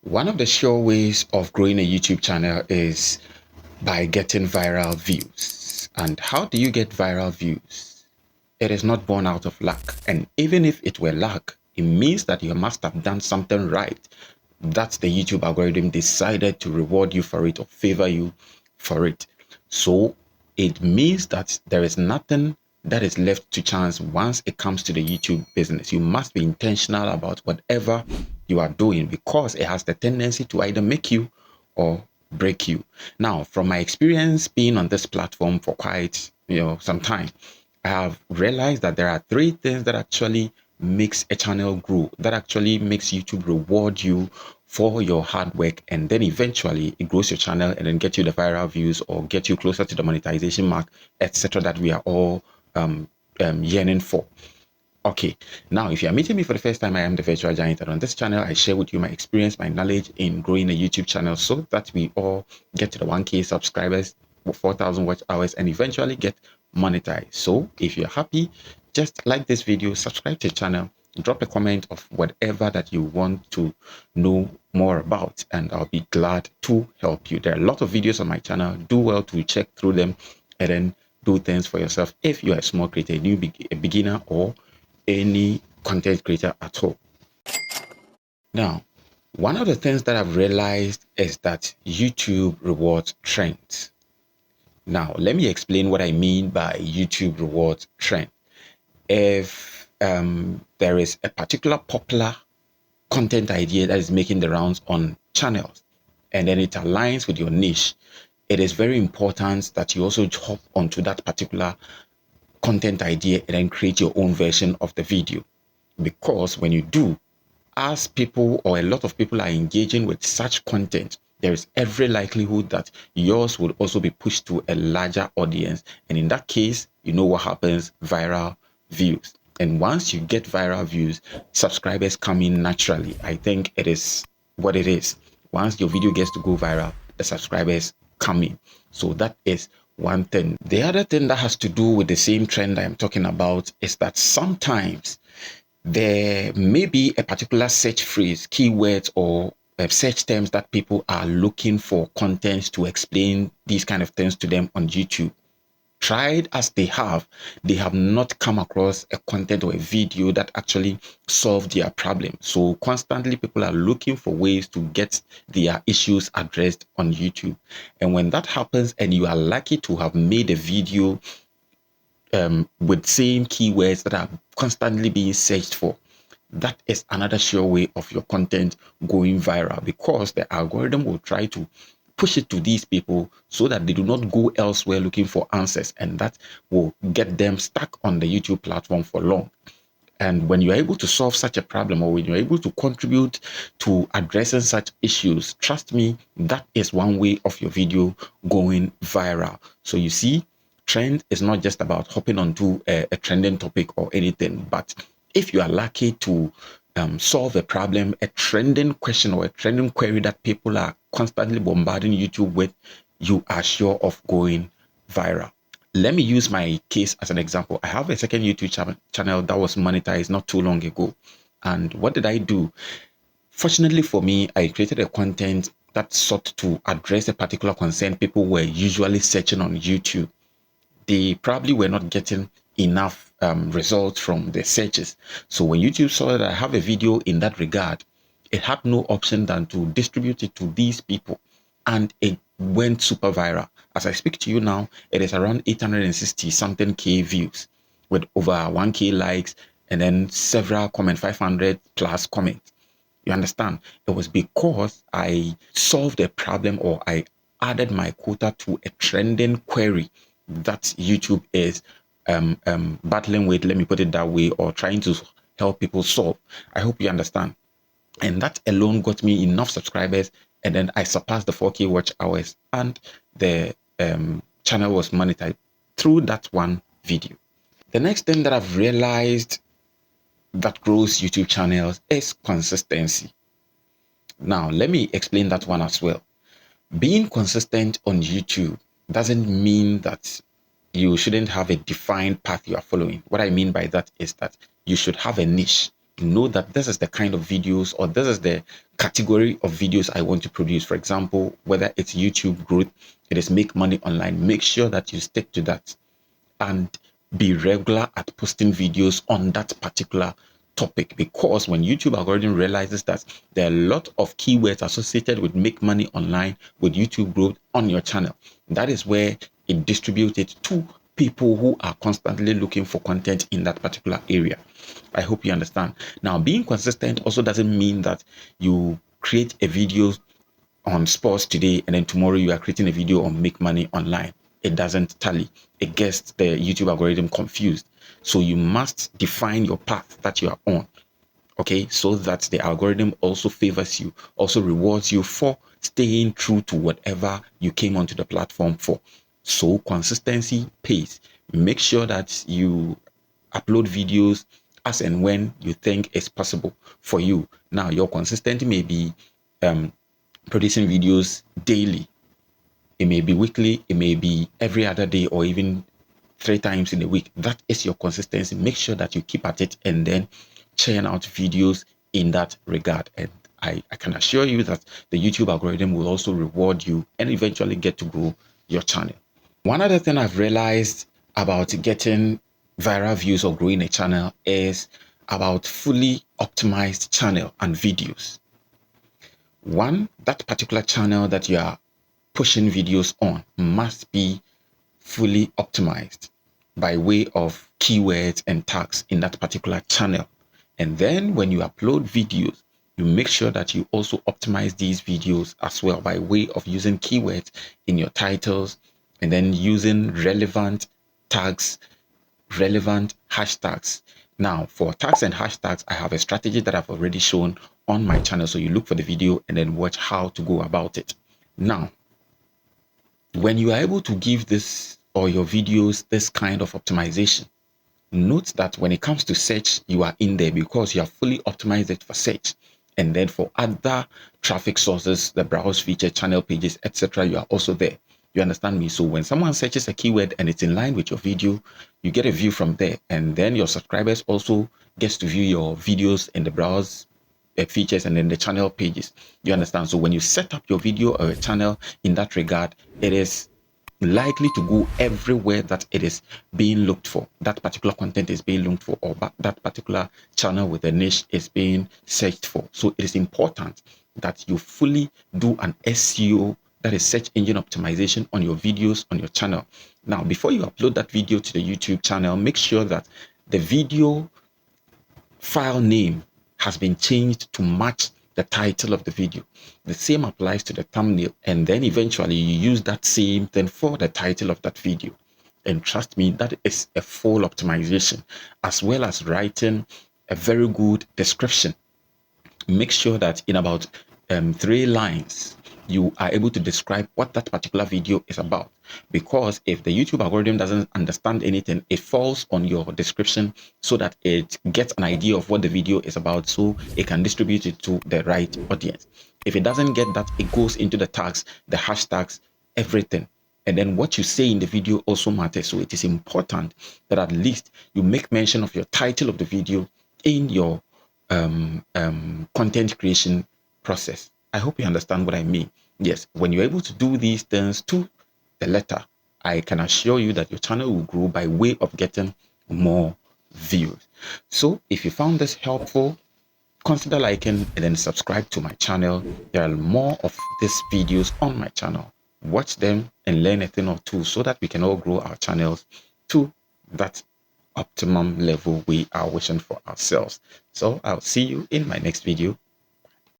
One of the sure ways of growing a YouTube channel is by getting viral views. And how do you get viral views? It is not born out of luck. And even if it were luck, it means that you must have done something right. That's the YouTube algorithm decided to reward you for it or favor you for it. So it means that there is nothing that is left to chance once it comes to the YouTube business. You must be intentional about whatever you are doing because it has the tendency to either make you or break you. Now, from my experience being on this platform for quite some time, I have realized that there are three things that actually makes a channel grow, that actually makes YouTube reward you for your hard work, and then eventually it grows your channel and then get you the viral views or get you closer to the monetization mark, etc. that we are all yearning for. Okay, now if you are meeting me for the first time, I am the Virtual Giant, and on this channel I share with you my experience, my knowledge in growing a YouTube channel so that we all get to the 1K subscribers, 4,000 watch hours, and eventually get monetized. So if you're happy, just like this video, subscribe to the channel, drop a comment of whatever that you want to know more about, and I'll be glad to help you. There are a lot of videos on my channel. Do well to check through them and then do things for yourself if you're a small creator, a beginner, or any content creator at all. Now, one of the things that I've realized is that YouTube rewards trends. Now, let me explain what I mean by YouTube rewards trend. If there is a particular popular content idea that is making the rounds on channels and then it aligns with your niche, it is very important that you also hop onto that particular content idea and then create your own version of the video. Because when you do, as people or a lot of people are engaging with such content, there is every likelihood that yours will also be pushed to a larger audience. And in that case, you know what happens? Viral views. And once you get viral views, subscribers come in naturally. I think it is what it is. Once your video gets to go viral, the subscribers come in. So that is one thing. The other thing that has to do with the same trend I'm talking about is that sometimes there may be a particular search phrase, keywords, or search terms that people are looking for content to explain these kind of things to them on YouTube. Tried as they have not come across a content or a video that actually solved their problem. So constantly people are looking for ways to get their issues addressed on YouTube. And when that happens and you are lucky to have made a video with same keywords that are constantly being searched for, that is another sure way of your content going viral, because the algorithm will try to push it to these people so that they do not go elsewhere looking for answers, and that will get them stuck on the YouTube platform for long. And when you're able to solve such a problem, or when you're able to contribute to addressing such issues, trust me, that is one way of your video going viral. So you see, trend is not just about hopping onto a trending topic or anything, but if you are lucky to solve a problem, a trending question or a trending query that people are constantly bombarding YouTube with, you are sure of going viral. Let me use my case as an example. I have a second YouTube channel that was monetized not too long ago. And what did I do? Fortunately for me, I created a content that sought to address a particular concern people were usually searching on YouTube. They probably were not getting enough results from the searches. So when YouTube saw that I have a video in that regard, it had no option than to distribute it to these people. And it went super viral. As I speak to you now, it is around 860 something K views with over 1K likes and then several comments, 500 plus comments. You understand? It was because I solved a problem, or I added my quota to a trending query that YouTube is battling with, let me put it that way, or trying to help people solve. I hope you understand. And that alone got me enough subscribers, and then I surpassed the 4K watch hours, and the channel was monetized through that one video. The next thing that I've realized that grows YouTube channels is consistency. Now, let me explain that one as well. Being consistent on YouTube doesn't mean that you shouldn't have a defined path you are following. What I mean by that is that you should have a niche. know that this is the kind of videos, or this is the category of videos I want to produce. For example, whether it's YouTube growth, it is make money online. Make sure that you stick to that and be regular at posting videos on that particular topic, because when YouTube algorithm realizes that there are a lot of keywords associated with make money online with YouTube growth on your channel, that is where it distributes it to people who are constantly looking for content in that particular area. I hope you understand. Now, being consistent also doesn't mean that you create a video on sports today and then tomorrow you are creating a video on make money online. It doesn't tally. It gets the YouTube algorithm confused. So you must define your path that you are on, okay, so that the algorithm also favors you, also rewards you for staying true to whatever you came onto the platform for. So consistency pays. Make sure that you upload videos as and when you think it's possible for you. Now, your consistency may be producing videos daily. It may be weekly, it may be every other day, or even 3 times in a week. That is your consistency. Make sure that you keep at it and then churn out videos in that regard. And I can assure you that the YouTube algorithm will also reward you and eventually get to grow your channel. One other thing I've realized about getting viral views or growing a channel is about fully optimized channel and videos. One, that particular channel that you are pushing videos on must be fully optimized by way of keywords and tags in that particular channel. And then when you upload videos, you make sure that you also optimize these videos as well by way of using keywords in your titles and then using relevant tags, relevant hashtags. Now, for tags and hashtags, I have a strategy that I've already shown on my channel. So you look for the video and then watch how to go about it. Now, when you are able to give this or your videos this kind of optimization, note that when it comes to search, you are in there because you have fully optimized it for search. And then for other traffic sources, the browse feature, channel pages, etc., you are also there. You understand me? So when someone searches a keyword and it's in line with your video, you get a view from there. And then your subscribers also gets to view your videos in the browse features and then the channel pages. You understand? So when you set up your video or a channel in that regard, it is likely to go everywhere that it is being looked for. That particular content is being looked for, or that particular channel with a niche is being searched for. So it is important that you fully do an SEO, that is search engine optimization, on your videos on your channel. Now, before you upload that video to the YouTube channel, make sure that the video file name has been changed to match the title of the video. The same applies to the thumbnail, and then eventually you use that same thing for the title of that video. And trust me, that is a full optimization, as well as writing a very good description. Make sure that in about 3 lines you are able to describe what that particular video is about, because if the YouTube algorithm doesn't understand anything, it falls on your description so that it gets an idea of what the video is about, so it can distribute it to the right audience. If it doesn't get that, it goes into the tags, the hashtags, everything. And then what you say in the video also matters. So it is important that at least you make mention of your title of the video in your content creation process. I hope you understand what I mean. Yes, when you're able to do these things to the letter, I can assure you that your channel will grow by way of getting more views. So if you found this helpful, consider liking and then subscribe to my channel. There are more of these videos on my channel. Watch them and learn a thing or two so that we can all grow our channels to that optimum level we are wishing for ourselves. So I'll see you in my next video.